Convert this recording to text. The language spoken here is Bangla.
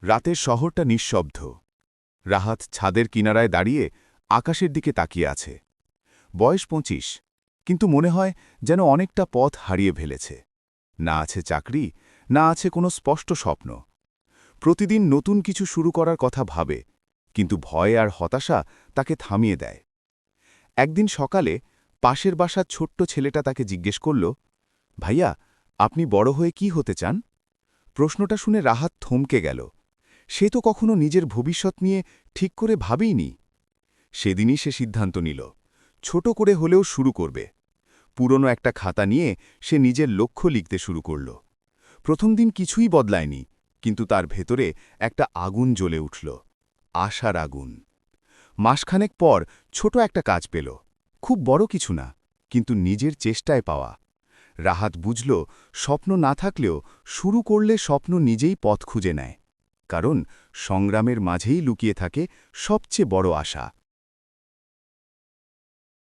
রাতের শহরটা নিঃশব্দ। রাহাত ছাদের কিনারায় দাঁড়িয়ে আকাশের দিকে তাকিয়ে আছে। বয়স ২৫, কিন্তু মনে হয় যেন অনেকটা পথ হারিয়ে ফেলেছে। না আছে চাকরি, না আছে কোনো স্পষ্ট স্বপ্ন। প্রতিদিন নতুন কিছু শুরু করার কথা ভাবে, কিন্তু ভয় আর হতাশা তাকে থামিয়ে দেয়। একদিন সকালে পাশের বাসার ছোট্ট ছেলেটা তাকে জিজ্ঞেস করল, ভাইয়া, আপনি বড় হয়ে কি হতে চান? প্রশ্নটা শুনে রাহাত থমকে গেল। সে তো কখনো নিজের ভবিষ্যৎ নিয়ে ঠিক করে ভাবেইনি। সেদিনই সে সিদ্ধান্ত নিল, ছোট করে হলেও শুরু করবে। পুরনো একটা খাতা নিয়ে সে নিজের লক্ষ্য লিখতে শুরু করল। প্রথম দিন কিছুই বদলায়নি, কিন্তু তার ভেতরে একটা আগুন জ্বলে উঠল, আশার আগুন। মাসখানেক পর ছোট একটা কাজ পেল, খুব বড় কিছু না, কিন্তু নিজের চেষ্টায় পাওয়া। রাহাত বুঝল, স্বপ্ন না থাকলেও শুরু করলে স্বপ্ন নিজেই পথ খুঁজে নেয়। কারণ সংগ্রামের মাঝেই লুকিয়ে থাকে সবচেয়ে বড় আশা।